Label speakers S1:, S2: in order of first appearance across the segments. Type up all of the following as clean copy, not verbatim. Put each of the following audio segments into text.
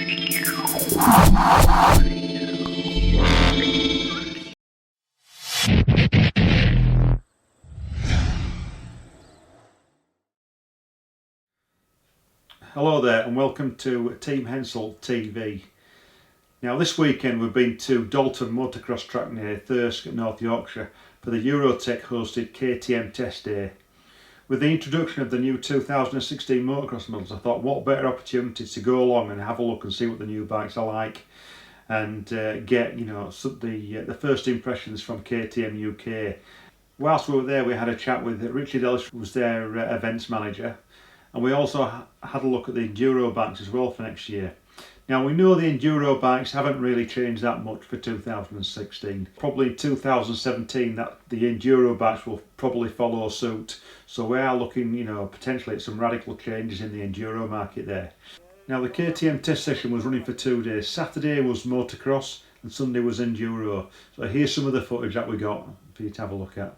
S1: Hello there and welcome to Team Hensel TV. Now this weekend we've been to Dalton Motocross track near Thirsk, North Yorkshire for the Eurotek hosted KTM test day. With the introduction of the new 2016 motocross models, I thought what better opportunity to go along and have a look and see what the new bikes are like and get the first impressions from KTM UK. Whilst we were there we had a chat with Richard Ellis, who was their events manager. And we also had a look at the enduro bikes as well for next year. Now we know the enduro bikes haven't really changed that much for 2016. Probably in 2017 that the enduro bikes will probably follow suit. So we are looking, potentially at some radical changes in the enduro market there. Now the KTM test session was running for 2 days. Saturday was motocross and Sunday was enduro. So here's some of the footage that we got for you to have a look at.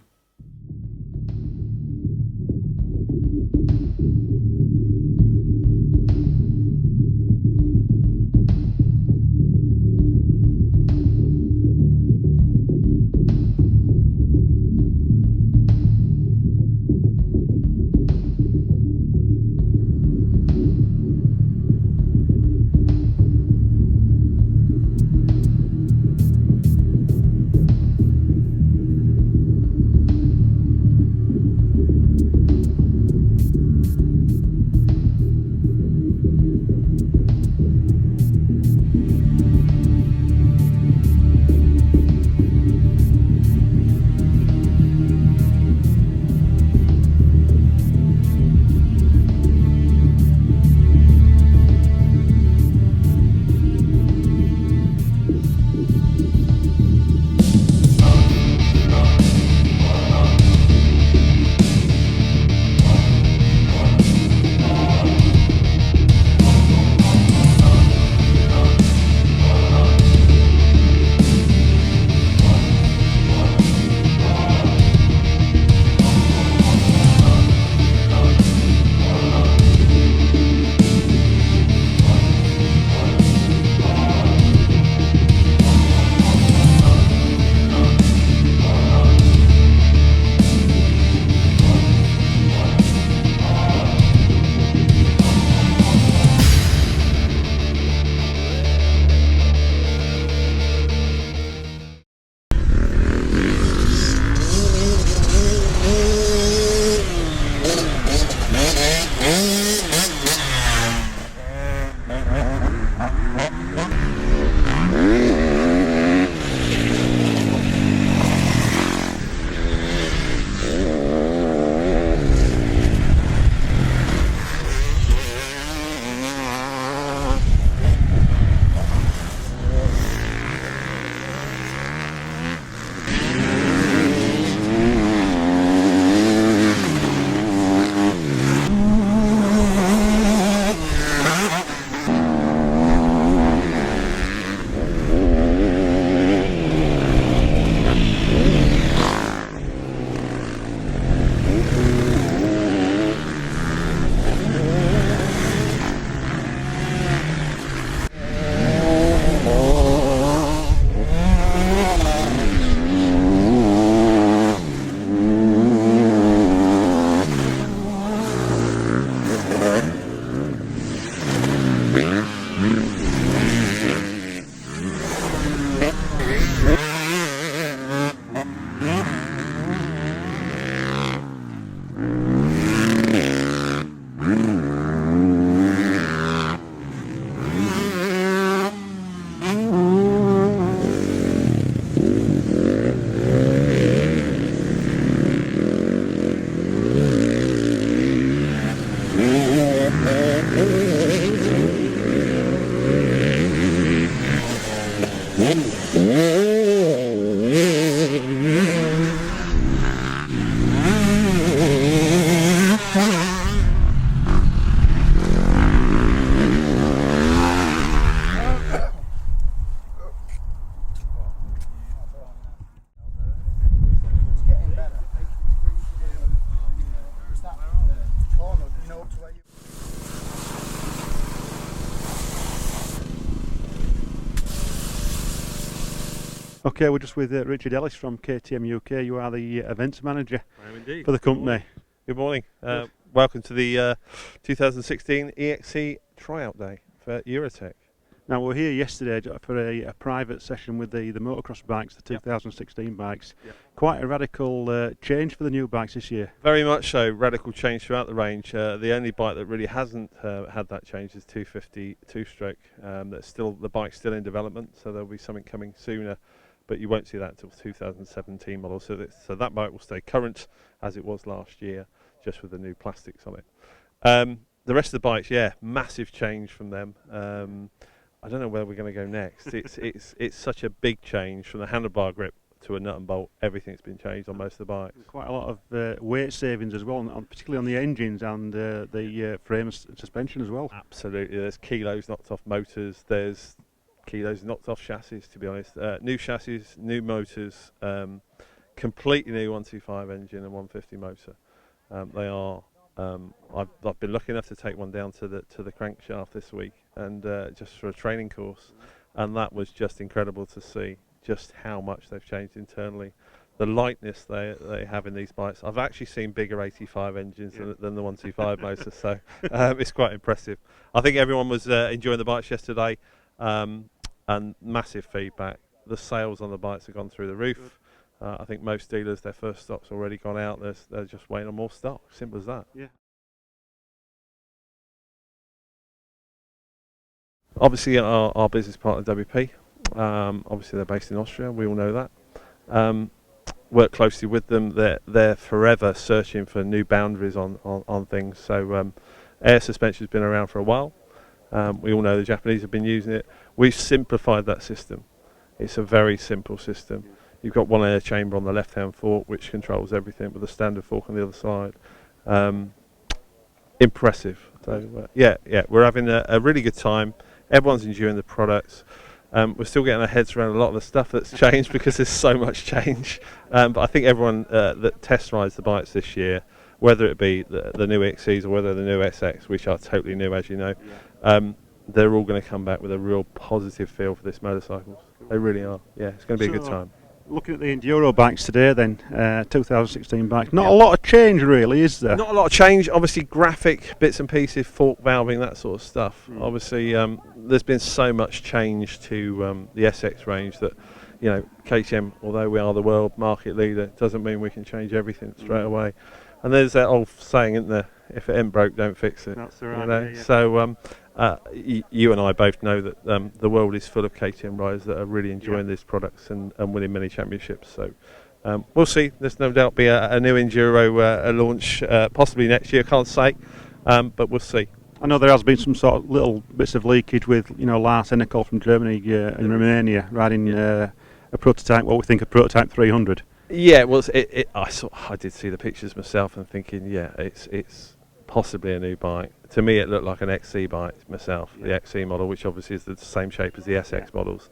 S1: Okay, we're just with Richard Ellis from KTM UK. You are the events manager
S2: I am indeed.
S1: for the company.
S2: Good morning. Welcome to the 2016 EXC tryout day for Eurotek.
S1: Now, we were here yesterday for a private session with the motocross bikes, the 2016 bikes.
S2: Yep.
S1: Quite a radical change for the new bikes this year.
S2: Very much so, radical change throughout the range. The only bike that really hasn't had that change is 250 two-stroke. The bike's still in development, so there'll be something coming sooner, but you won't see that until 2017 model. So that bike will stay current as it was last year, just with the new plastics on it. The rest of the bikes, yeah, massive change from them. I don't know where we're going to go next. It's such a big change from the handlebar grip to a nut and bolt. Everything's been changed on most of the bikes.
S1: Quite a lot of weight savings as well, particularly on the engines and the frame and suspension as well.
S2: Absolutely. There's kilos knocked off motors. There's kilos knocked off chassis, to be honest. New chassis, new motors, completely new 125 engine and 150 motor. They are. I've been lucky enough to take one down to the crankshaft this week, and just for a training course, and that was just incredible to see just how much they've changed internally. The lightness they have in these bikes. I've actually seen bigger 85 engines than the 125 motor, so it's quite impressive. I think everyone was enjoying the bikes yesterday, and massive feedback. The sales on the bikes have gone through the roof. I think most dealers, their first stock's already gone out. They're just waiting on more stock. Simple as that.
S1: Yeah.
S2: Obviously, our business partner WP. Obviously, they're based in Austria. We all know that. Work closely with them. They're forever searching for new boundaries on things. So, air suspension's been around for a while. We all know the Japanese have been using it. We've simplified that system. It's a very simple system. You've got one air chamber on the left-hand fork, which controls everything, with a standard fork on the other side. Impressive. So, yeah, we're having a really good time. Everyone's enjoying the products. We're still getting our heads around a lot of the stuff that's changed because there's so much change. But I think everyone that test rides the bikes this year, whether it be the new XCs or whether the new SX, which are totally new, as you know, they're all going to come back with a real positive feel for this motorcycle. They really are. Yeah, it's going to be a good time.
S1: Looking at the enduro bikes today then, 2016 bikes, not a lot of change really, is there?
S2: Not a lot of change, obviously graphic bits and pieces, fork valving, that sort of stuff. Obviously there's been so much change to the SX range that, you know, KTM, although we are the world market leader, doesn't mean we can change everything straight away. And there's that old saying, isn't there, if it ain't broke, don't fix it.
S1: That's right,
S2: you know?
S1: yeah.
S2: So you and I both know that the world is full of KTM riders that are really enjoying these products and winning many championships. So we'll see. There's no doubt be a new enduro launch possibly next year. Can't say, but we'll see.
S1: I know there has been some sort of little bits of leakage with, you know, Lars Ennekel from Germany and Romania riding a prototype, what we think a prototype 300.
S2: Yeah, well, I did see the pictures myself and thinking, yeah, it's possibly a new bike. To me, it looked like an XC bike myself, the XC model, which obviously is the same shape as the SX models.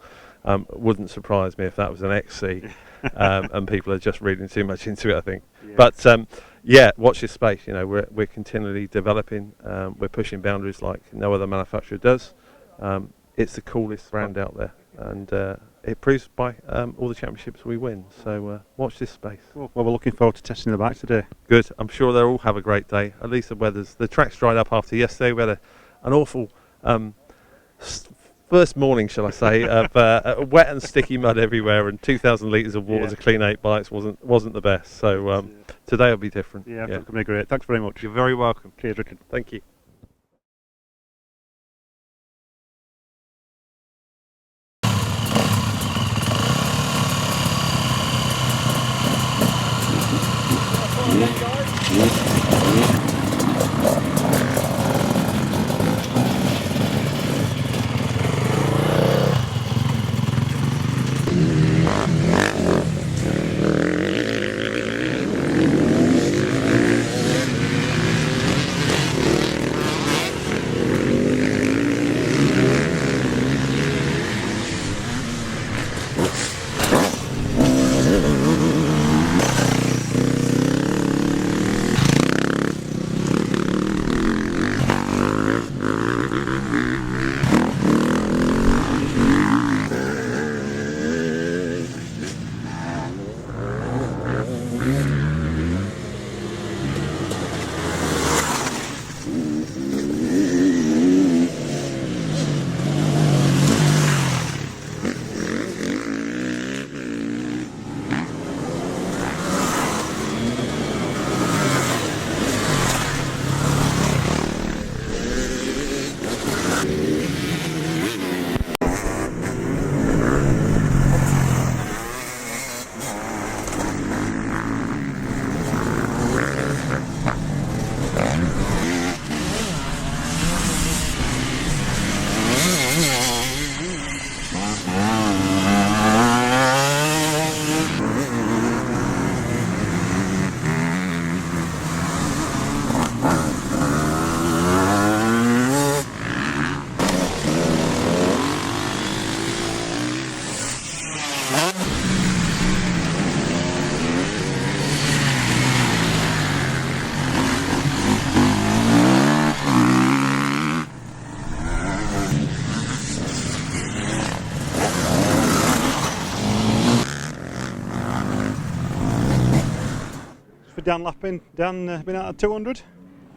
S2: Wouldn't surprise me if that was an XC, and people are just reading too much into it, I think. Yeah. But yeah, watch this space. You know, we're continually developing. We're pushing boundaries like no other manufacturer does. It's the coolest brand out there, and it proves by all the championships we win. So watch this space.
S1: Well, we're looking forward to testing the bike today.
S2: Good. I'm sure they'll all have a great day. At least the track's dried up after yesterday. We had an awful first morning, shall I say, of wet and sticky mud everywhere, and 2,000 litres of water to clean 8 bikes wasn't the best. So today will be different.
S1: Yeah, it's going to be great. Thanks very much.
S2: You're very welcome.
S1: Cheers, Richard.
S2: Thank you.
S1: Dan Lappin. Dan, been out at 200?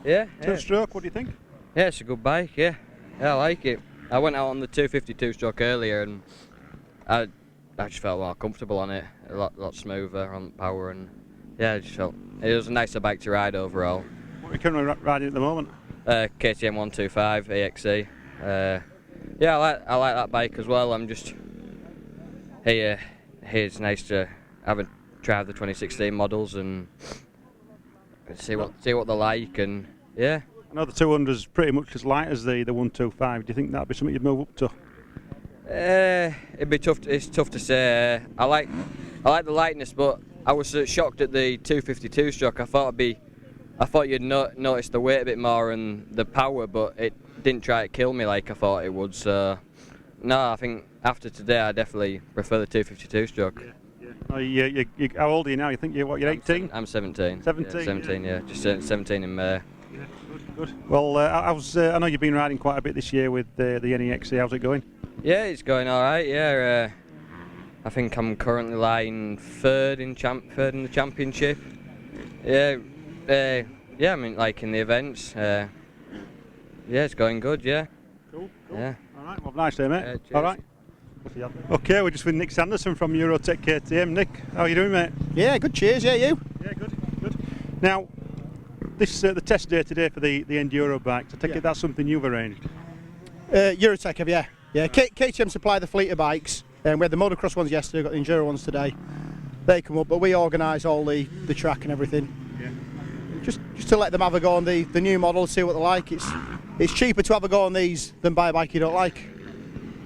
S3: Yeah.
S1: Two-stroke, what do you think?
S3: Yeah, it's a good bike, yeah. Yeah, I like it. I went out on the 252 stroke earlier and I just felt more comfortable on it. A lot smoother on power, and yeah, I just felt it was a nicer bike to ride overall.
S1: What are you currently riding at the moment?
S3: KTM 125 AXE. Yeah, I like that bike as well. I'm just here. It's nice to have a try of the 2016 models and see what they're like, and yeah.
S1: I know the 200 is pretty much as light as the 125. Do you think that'd be something you'd move up to?
S3: It'd be tough. It's tough to say. I like the lightness, but I was shocked at the 252 stroke. I thought you'd notice the weight a bit more and the power, but it didn't try to kill me like I thought it would. So no, I think after today, I definitely prefer the 252 stroke.
S1: Oh, how old are you now? You think you're 18?
S3: I'm 17.
S1: 17.
S3: Yeah, 17. Yeah, just turned 17 in May.
S1: Yeah, good. Well, I know you've been riding quite a bit this year with the NEXC. How's it going?
S3: Yeah, it's going all right. Yeah, I think I'm currently lying third in the championship. Yeah, I mean, like in the events. Yeah, it's going good. Yeah.
S1: Cool.
S3: Yeah.
S1: All right. Well, nice day, mate.
S3: Cheers.
S1: All right. Okay, we're just with Nick Sanderson from Eurotek KTM. Nick, how are you doing, mate?
S4: Yeah, good. Cheers. Yeah, you?
S1: Yeah, good. Now, this the test day today for the enduro bikes. I take it that's something you've arranged.
S4: Eurotek have, yeah. Yeah, KTM supply the fleet of bikes. We had the motocross ones yesterday, got the enduro ones today. They come up, but we organise all the track and everything. Yeah. Just to let them have a go on the new models, see what they're like. It's cheaper to have a go on these than buy a bike you don't like.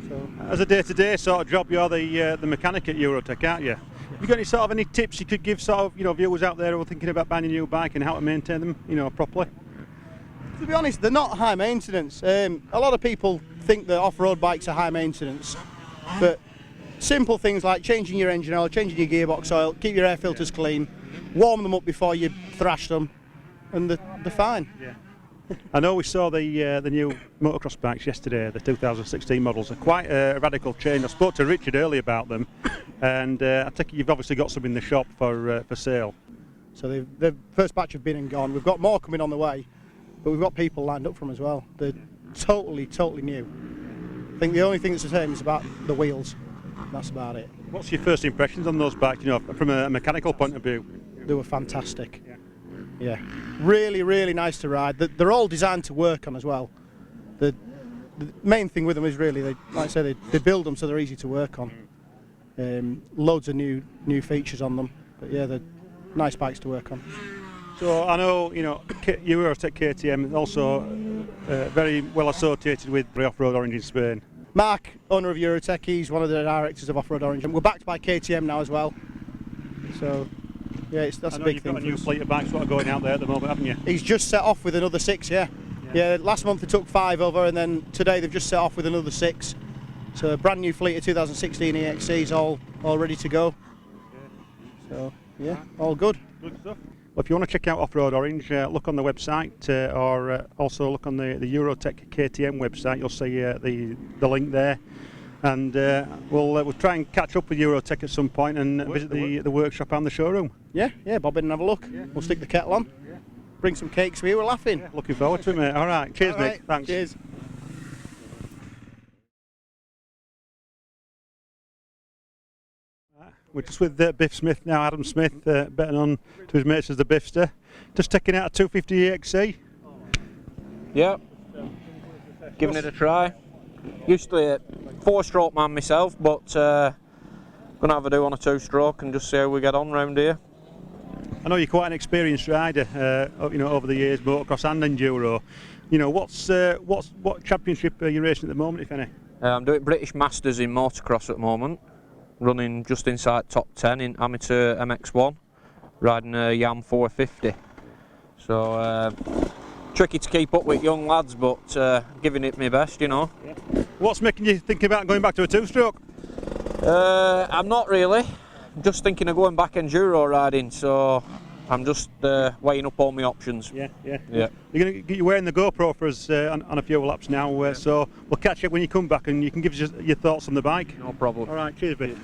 S4: So,
S1: as a day-to-day sort of job, you're the mechanic at Eurotek, aren't you? Have you got any tips you could give viewers out there who are thinking about buying a new bike and how to maintain them, properly?
S4: to be honest, they're not high maintenance. A lot of people think that off-road bikes are high maintenance, but simple things like changing your engine oil, changing your gearbox oil, keep your air filters clean, warm them up before you thrash them, and they're fine.
S1: Yeah. I know we saw the new motocross bikes yesterday, the 2016 models. Are quite a radical change. I spoke to Richard earlier about them, and I think you've obviously got some in the shop for sale.
S4: So the first batch have been and gone. We've got more coming on the way, but we've got people lined up for them as well. They're totally new. I think the only thing that's the same is about the wheels. That's about it.
S1: What's your first impressions on those bikes? From a mechanical point of view.
S4: They were fantastic. Yeah, really nice to ride. They're all designed to work on as well. The main thing with them is really, they build them so they're easy to work on. Loads of new features on them, but yeah, they're nice bikes to work on.
S1: So I know, Eurotek KTM is also very well associated with the Off-Road Orange in Spain.
S4: Mark, owner of Eurotek, he's one of the directors of Off-Road Orange, and we're backed by KTM now as well. So yeah, that's a big thing.
S1: You've got a new fleet of bikes going out there at the moment, haven't you?
S4: He's just set off with another 6, yeah. Last month they took 5 over, and then today they've just set off with another 6. So a brand new fleet of 2016 EXCs all ready to go. So yeah, all good.
S1: Good stuff. Well, if you want to check out Off-Road Orange, look on the website or also look on the Eurotek KTM website. You'll see the link there. And we'll try and catch up with Eurotek at some point and visit the workshop and the showroom.
S4: Yeah, bob in and have a look. Yeah. We'll stick the kettle on, bring some cakes for you, we're laughing.
S1: Yeah, looking forward to it, mate. All right, cheers, Nick. Thanks.
S4: Cheers.
S1: We're just with Biff Smith now, Adam Smith, better known to his mates as the Biffster. Just taking out a 250 EXC.
S5: Yep, giving it a try. Used to a 4-stroke man myself, but gonna have a do on a 2-stroke and just see how we get on round here.
S1: I know you're quite an experienced rider, over the years, motocross and enduro. What championship are you racing at the moment, if any?
S5: I'm doing British Masters in motocross at the moment, running just inside top 10 in amateur MX1, riding a Yam 450. So tricky to keep up with young lads, but giving it my best,
S1: Yeah. What's making you think about going back to a 2-stroke?
S5: I'm not really. I'm just thinking of going back enduro riding, so I'm just weighing up all my options.
S1: Yeah. You're going to get you wearing the GoPro for us on a few laps now, so we'll catch up when you come back and you can give us your thoughts on the bike.
S5: No problem.
S1: All right, cheers, Biff.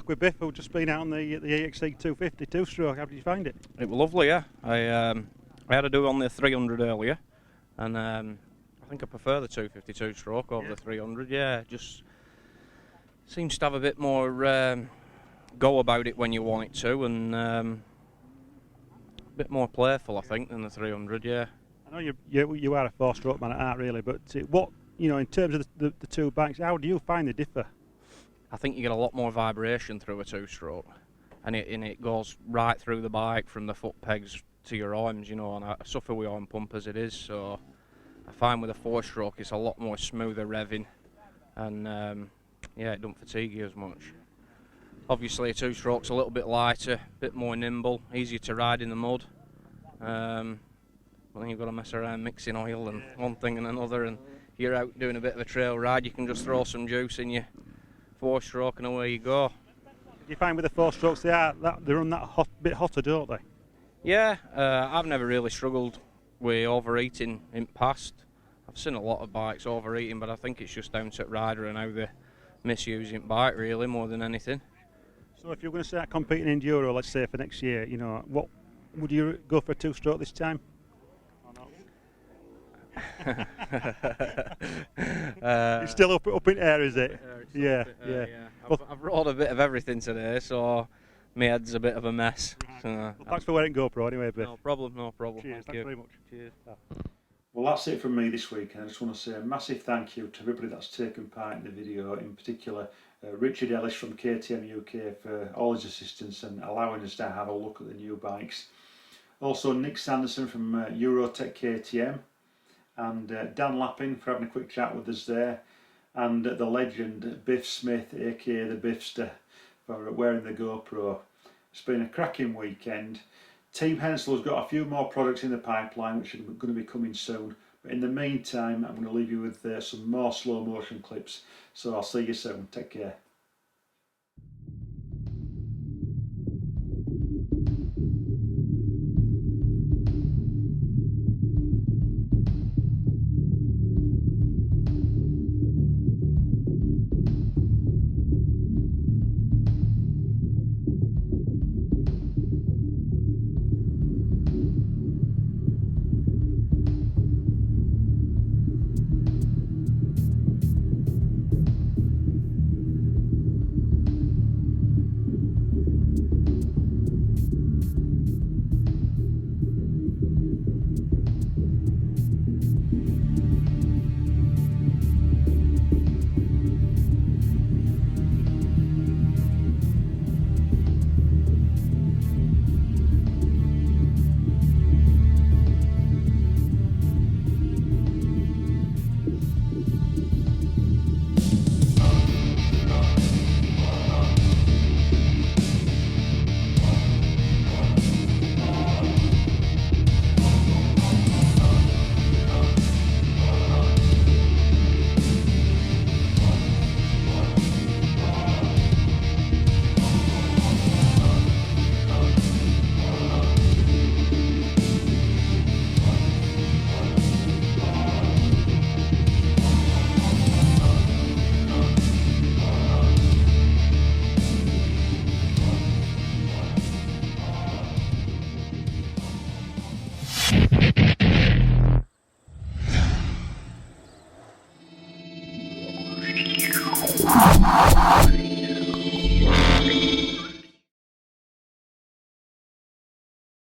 S1: back with Biff, who's just been out on the EXE 250 two-stroke. How did you find it?
S6: It was lovely, yeah. I had to do it on the 300 earlier, and I think I prefer the 252 stroke over the 300. Yeah, just seems to have a bit more go about it when you want it to, and a bit more playful, I think, than the 300. Yeah.
S1: I know you are a four-stroke man at heart, really, but what, you know, in terms of the two bikes, how do you find they differ?
S6: I think you get a lot more vibration through a two-stroke, and it goes right through the bike from the foot pegs to your arms, you know, and I suffer with arm pump as it is, so I find with a four-stroke it's a lot more smoother revving, and yeah, it don't fatigue you as much. Obviously a two-stroke's a little bit lighter, a bit more nimble, easier to ride in the mud, but then you've got to mess around mixing oil and one thing and another, and you're out doing a bit of a trail ride, you can just throw some juice in your four-stroke and away you go.
S1: Do you find with the four-strokes they run that bit hotter, don't they?
S6: Yeah, I've never really struggled with overheating in the past. I've seen a lot of bikes overheating, but I think it's just down to the rider and how they're misusing the bike really more than anything.
S1: So if you're going to start competing in Enduro, let's say for next year, you know, what would you go for a two-stroke this time? It's still up in air, is it? Yeah.
S6: I've rode a bit of everything today, so my head's a bit of a mess.
S1: Well, thanks for wearing GoPro anyway, Biff.
S6: No problem.
S1: Cheers, thanks very much.
S6: Cheers.
S1: Well, that's it from me this week, and I just want to say a massive thank you to everybody that's taken part in the video, in particular Richard Ellis from KTM UK for all his assistance and allowing us to have a look at the new bikes. Also Nick Sanderson from Eurotek KTM, and Dan Lappin for having a quick chat with us there, and the legend Biff Smith, aka the Biffster, for wearing the GoPro. It's been a cracking weekend. Team Hensel has got a few more products in the pipeline which are going to be coming soon, but in the meantime I'm going to leave you with some more slow motion clips, so I'll see you soon. Take care.